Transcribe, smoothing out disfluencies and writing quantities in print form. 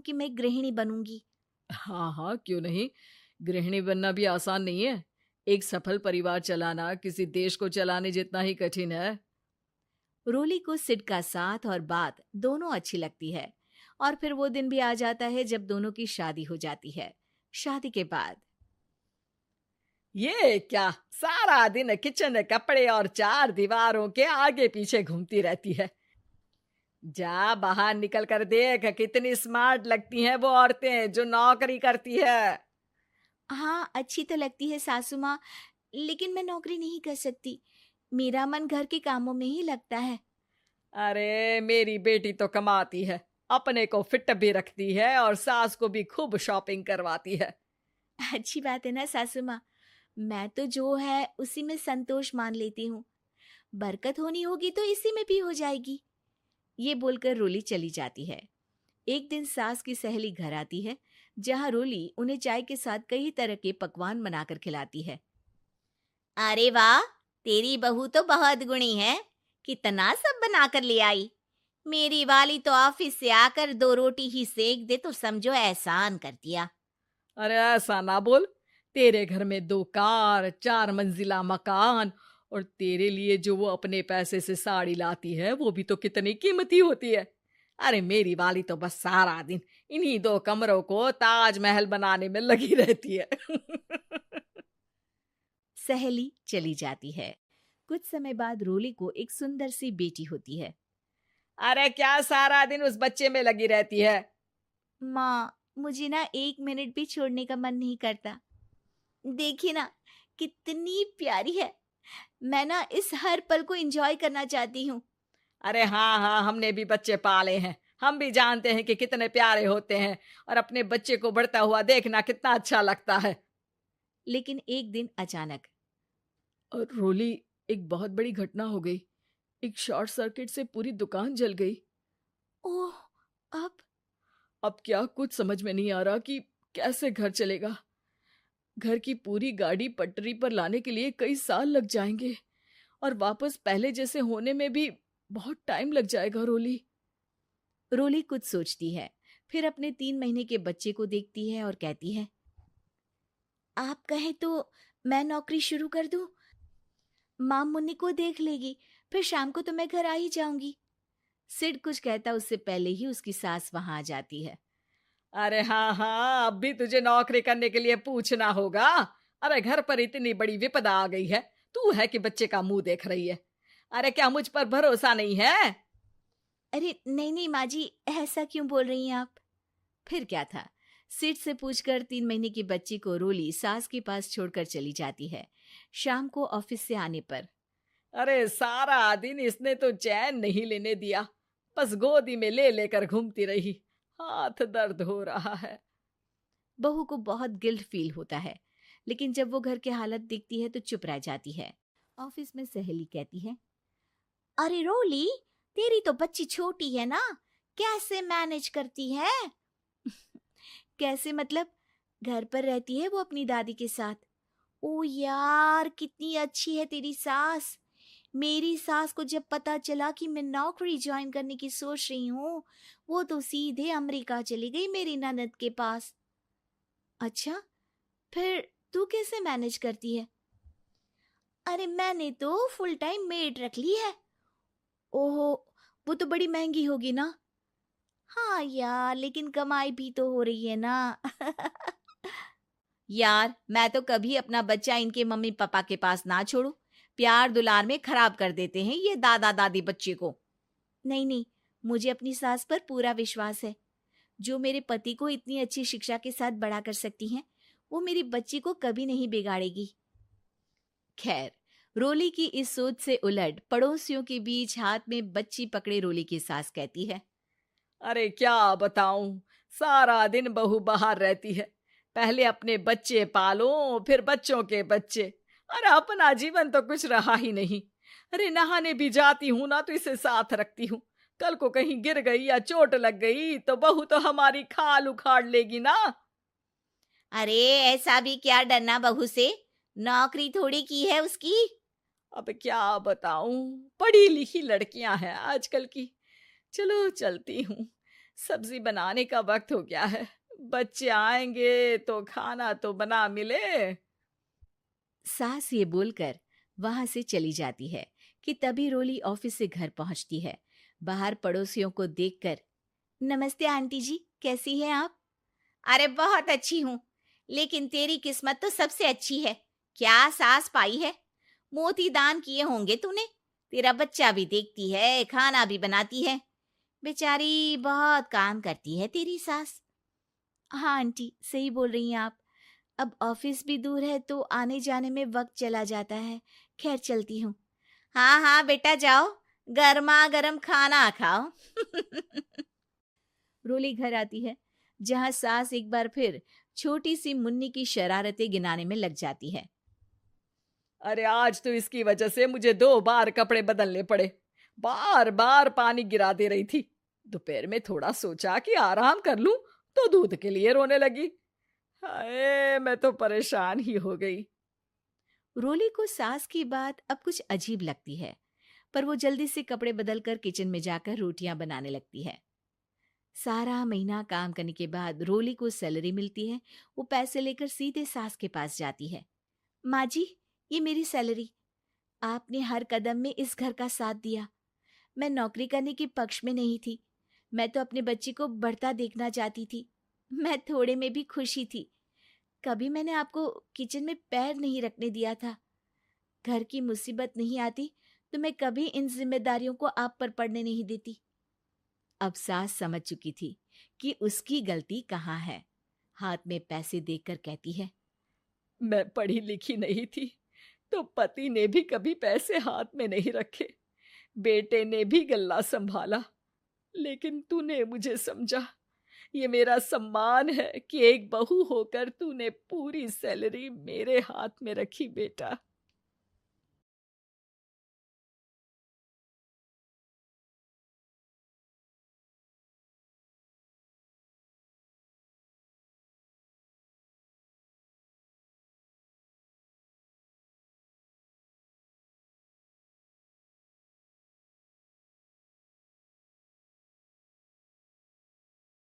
कि मैं गृहिणी बनूंगी। हाँ हाँ, क्यों नहीं। गृहिणी बनना भी आसान नहीं है। एक सफल परिवार चलाना किसी देश को चलाने जितना ही कठिन है। रोली को सिड का साथ और बात दोनों अच्छी लगती है। और फिर वो दिन भी आ जाता है जब दोनों की शादी हो जाती है। शादी के बाद ये क्या, सारा दिन किचन, कपड़े और चार दीवारों के आगे पीछे घूमती रहती है। जा बाहर निकल कर देख, कितनी स्मार्ट लगती हैं वो औरतें जो नौकरी करती है। हाँ, अच्छी तो लगती है सासू माँ, लेकिन मैं नौकरी नहीं कर सकती। मेरा मन घर के कामों में ही लगता है। अरे मेरी बेटी तो कमाती है, अपने को फिट भी रखती है और सास को भी खूब शॉपिंग करवाती है। अच्छी बात है ना सासू माँ। मैं तो जो है उसी में संतोष मान लेती हूँ। बरकत होनी होगी तो इसी में भी हो जाएगी। ये बोलकर रोली चली जाती है। एक दिन सास की सहेली घर आती है, जहाँ रोली उन्हें चाय के साथ कई तरह के पकवान बनाकर खिलाती है। अरे वाह, तेरी बहू तो बहुत गुणी है। कितना सब बनाकर ले आई। मेरी वाली तो ऑफिस से आकर 2 रोटी ही सेक दे तो समझो एहसान कर दिया। अरे ऐसा ना बोल। तेरे घर में 2 कार, 4 मंजिला मकान, और तेरे लिए जो वो अपने पैसे से साड़ी लाती है वो भी तो कितनी कीमती होती है। अरे मेरी वाली तो बस सारा दिन इन्हीं 2 कमरों को ताजमहल बनाने में लगी रहती है। सहेली चली जाती है। कुछ समय बाद रोली को एक सुंदर सी बेटी होती है। अरे क्या सारा दिन उस बच्चे में लगी रहती है। माँ, मुझे ना 1 मिनट भी छोड़ने का मन नहीं करता। देखिए ना, कितनी प्यारी है। मैं ना इस हर पल को एंजॉय करना चाहती हूँ। अरे हाँ हाँ, हमने भी बच्चे पाले हैं, हम भी जानते हैं कि कितने प्यारे होते हैं, और अपने बच्चे को बढ़ता हुआ देखना कितना अच्छा लगता है। लेकिन एक दिन अचानक और रोली, एक बहुत बड़ी घटना हो गई। एक शॉर्ट सर्किट से पूरी दुकान जल गई। ओह, अब अब क्या कुछ समझ में नहीं आ रहा कि कैसे घर चलेगा। घर की पूरी गाड़ी पटरी पर लाने के लिए कई साल लग जाएंगे, और वापस पहले जैसे होने में भी बहुत टाइम लग जाएगा। रोली, रोली कुछ सोचती है, फिर अपने 3 महीने के बच्चे को देखती है और कहती है, आप कहें तो मैं नौकरी शुरू कर दूं? माँ मुन्नी को देख लेगी, फिर शाम को तो मैं घर आ ही जाऊंगी। सिड कुछ कहता उससे पहले ही उसकी सास वहां आ जाती है। अरे हाँ हाँ, अब भी तुझे नौकरी करने के लिए पूछना होगा। अरे घर पर इतनी बड़ी विपदा आ गई है, तू है कि बच्चे का मुंह देख रही है। अरे क्या मुझ पर भरोसा नहीं है। अरे नहीं नहीं माँ जी, ऐसा क्यों बोल रही हैं आप? फिर क्या था, सिड से पूछकर 3 महीने की बच्ची को रोली सास के पास छोड़कर चली जाती है। शाम को ऑफिस से आने पर अरे सारा दिन इसने तो चैन नहीं लेने दिया, बस गोदी में ले लेकर घूमती रही। हाथ दर्द हो रहा है। बहू को बहुत गिल्ट फील होता है, लेकिन जब वो घर की हालत देखती है तो चुप रह जाती है। ऑफिस में सहेली कहती है, अरे रोली, तेरी तो बच्ची छोटी है ना, कैसे मैनेज करती है? कैसे मतलब? घर पर रहती है वो अपनी दादी के साथ। ओ यार, कितनी अच्छी है तेरी सास। मेरी सास को जब पता चला कि मैं नौकरी ज्वाइन करने की सोच रही हूँ, वो तो सीधे अमेरिका चली गई मेरी ननद के पास। अच्छा, फिर तू कैसे मैनेज करती है? अरे मैंने तो फुल टाइम मेड रख ली है। ओहो, वो तो बड़ी महंगी होगी ना। हाँ यार, लेकिन कमाई भी तो हो रही है ना। यार, मैं तो कभी अपना बच्चा इनके मम्मी पापा के पास ना छोड़ू। प्यार दुलार में खराब कर देते हैं ये दादा दादी बच्चे को। नहीं नहीं, मुझे अपनी सास पर पूरा विश्वास है। जो मेरे पति को इतनी अच्छी शिक्षा के साथ बड़ा कर सकती हैं, वो मेरी बच्ची को कभी नहीं बिगाड़ेगी। खैर, रोली की इस सोच से उलट पड़ोसियों के बीच हाथ में बच्ची पकड़े रोली की सास कहती है, अरे क्या बताऊं, सारा दिन बहू बाहर रहती है। पहले अपने बच्चे पालो, फिर बच्चों के बच्चे। अरे अपना जीवन तो कुछ रहा ही नहीं। अरे नहाने भी जाती हूं ना तो इसे साथ रखती हूँ। कल को कहीं गिर गई या चोट लग गई तो बहू तो हमारी खाल उखाड़ लेगी ना। अरे ऐसा भी क्या डरना बहू से, नौकरी थोड़ी की है उसकी। अब क्या बताऊं, पढ़ी लिखी लड़कियां हैं आजकल की। चलो चलती हूँ, सब्जी बनाने का वक्त हो गया है। बच्चे आएंगे तो खाना तो बना मिले। सास ये बोलकर वहां से चली जाती है कि तभी रोली ऑफिस से घर पहुंचती है। बाहर पड़ोसियों को देखकर, नमस्ते आंटी जी, कैसी हैं आप? अरे बहुत अच्छी हूँ, लेकिन तेरी किस्मत तो सबसे अच्छी है। क्या सास पाई है, मोती दान किए होंगे तूने। तेरा बच्चा भी देखती है, खाना भी बनाती है। बेचारी बहुत काम करती है तेरी सास। हाँ आंटी, सही बोल रही हैं आप। अब ऑफिस भी दूर है तो आने जाने में वक्त चला जाता है। खैर चलती हूँ। हाँ हाँ बेटा जाओ, गर्मा गर्म खाना खाओ। रोली घर आती है, जहां सास एक बार फिर छोटी सी मुन्नी की शरारतें गिनाने में लग जाती है। अरे आज तो इसकी वजह से मुझे 2 बार कपड़े बदलने पड़े। बार बार पानी गिरा दे रही थी। दोपहर में थोड़ा सोचा कि आराम कर लूं तो दूध के लिए रोने लगी। हाय, मैं तो परेशान ही हो गई। रोली को सास की बात अब कुछ अजीब लगती है, पर वो जल्दी से कपड़े बदलकर किचन में जाकर रोटियां बनाने लगती है। सारा महीना काम करने के बाद रोली को सैलरी मिलती है। वो पैसे लेकर सीधे सास के पास जाती है। माँ जी, ये मेरी सैलरी। आपने हर कदम में इस घर का साथ दिया। मैं नौकरी करने के पक्ष में नहीं थी। मैं तो अपने बच्चे को बढ़ता देखना चाहती थी। मैं थोड़े में भी खुशी थी। कभी मैंने आपको किचन में पैर नहीं रखने दिया था। घर की मुसीबत नहीं आती तो मैं कभी इन जिम्मेदारियों को आप पर पड़ने नहीं देती। अब सास समझ चुकी थी कि उसकी गलती कहाँ है। हाथ में पैसे देखकर कहती है, मैं पढ़ी लिखी नहीं थी तो पति ने भी कभी पैसे हाथ में नहीं रखे। बेटे ने भी गल्ला संभाला, लेकिन तूने मुझे समझा। ये मेरा सम्मान है कि एक बहू होकर तूने पूरी सैलरी मेरे हाथ में रखी बेटा।